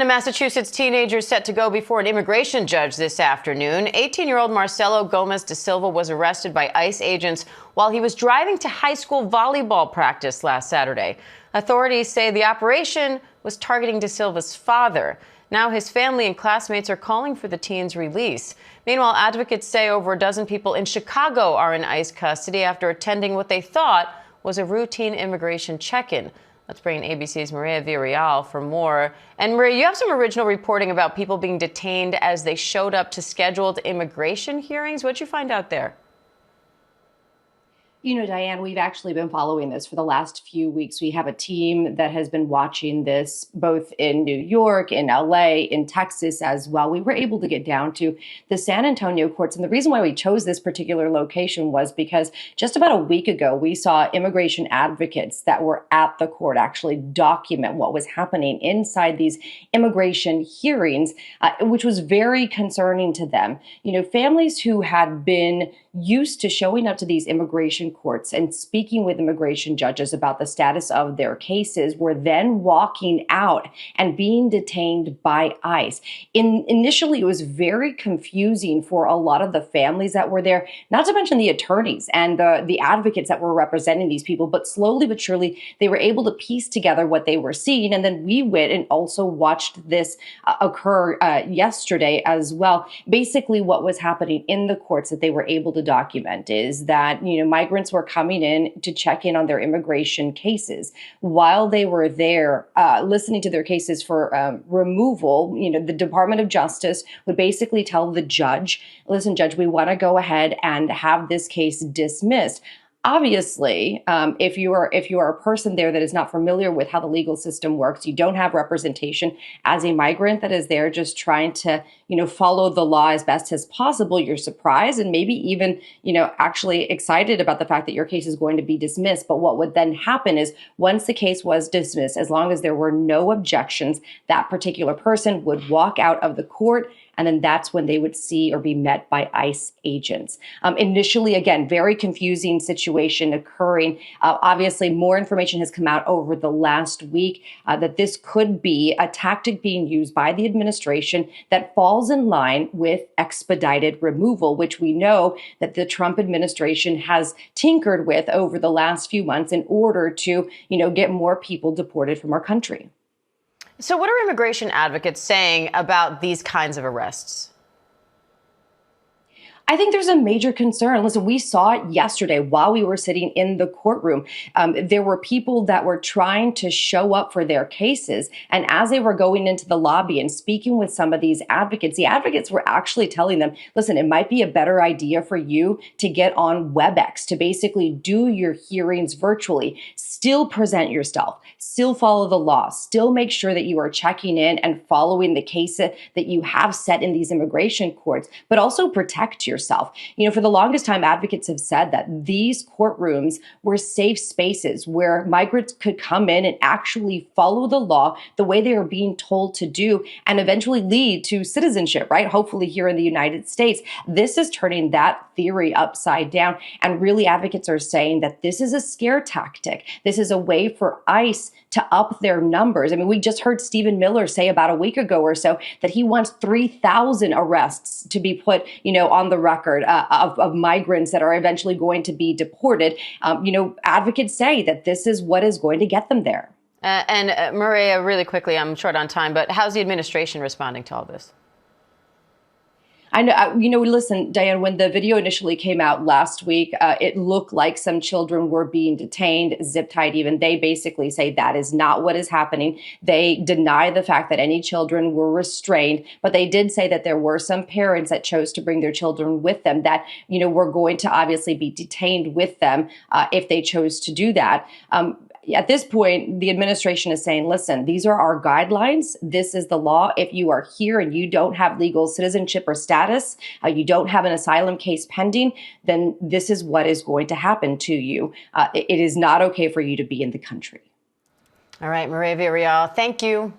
A Massachusetts teenager set to go before an immigration judge this afternoon. 18-year-old Marcelo Gomez da Silva was arrested by ICE agents while he was driving to high school volleyball practice last Saturday. Authorities say the operation was targeting da Silva's father. Now his family and classmates are calling for the teen's release. Meanwhile, advocates say over a dozen people in Chicago are in ICE custody after attending what they thought was a routine immigration check-in. Let's bring in ABC's Maria Villarreal for more. And Maria, you have some original reporting about people being detained as they showed up to scheduled immigration hearings. What'd you find out there? You know, Diane, we've actually been following this for the last few weeks. We have a team that has been watching this both in New York, in LA, in Texas as well. We were able to get down to the San Antonio courts. And the reason why we chose this particular location was because just about a week ago, we saw immigration advocates that were at the court actually document what was happening inside these immigration hearings, which was very concerning to them. You know, families who had been used to showing up to these immigration courts and speaking with immigration judges about the status of their cases were then walking out and being detained by ICE. Initially, it was very confusing for a lot of the families that were there, not to mention the attorneys and the advocates that were representing these people, but slowly but surely they were able to piece together what they were seeing. And then we went and also watched this occur yesterday as well. Basically, what was happening in the courts that they were able to document is that, you know, migrants were coming in to check in on their immigration cases. While they were there listening to their cases for removal, you know, the Department of Justice would basically tell the judge, listen, judge, we want to go ahead and have this case dismissed. Obviously, if you are a person there that is not familiar with how the legal system works, you don't have representation as a migrant that is there just trying to, you know, follow the law as best as possible. You're surprised and maybe even, you know, actually excited about the fact that your case is going to be dismissed. But what would then happen is once the case was dismissed, as long as there were no objections, that particular person would walk out of the court. And then that's when they would see or be met by ICE agents. Initially, again, very confusing situation occurring. Obviously, more information has come out over the last week that this could be a tactic being used by the administration that falls in line with expedited removal, which we know that the Trump administration has tinkered with over the last few months in order to, you know, get more people deported from our country. So what are immigration advocates saying about these kinds of arrests? I think there's a major concern. Listen, we saw it yesterday while we were sitting in the courtroom. There were people that were trying to show up for their cases. And as they were going into the lobby and speaking with some of these advocates, the advocates were actually telling them, listen, it might be a better idea for you to get on WebEx, to basically do your hearings virtually, still present yourself, still follow the law, still make sure that you are checking in and following the case that you have set in these immigration courts, but also protect yourself. You know, for the longest time, advocates have said that these courtrooms were safe spaces where migrants could come in and actually follow the law the way they are being told to do and eventually lead to citizenship, right? Hopefully here in the United States. This is turning that theory upside down. And really, advocates are saying that this is a scare tactic. This is a way for ICE to up their numbers. I mean, we just heard Stephen Miller say about a week ago or so that he wants 3,000 arrests to be put, you know, on the record of migrants that are eventually going to be deported. You know, advocates say that this is what is going to get them there. Maria, really quickly, I'm short on time, but how's the administration responding to all this? I know, you know, listen, Diane, when the video initially came out last week, it looked like some children were being detained, zip-tied even. They basically say that is not what is happening. They deny the fact that any children were restrained, but they did say that there were some parents that chose to bring their children with them that, you know, were going to obviously be detained with them if they chose to do that. At this point, the administration is saying, listen, these are our guidelines. This is the law. If you are here and you don't have legal citizenship or status, you don't have an asylum case pending, then this is what is going to happen to you. It is not okay for you to be in the country. All right, Maria Villarreal, thank you.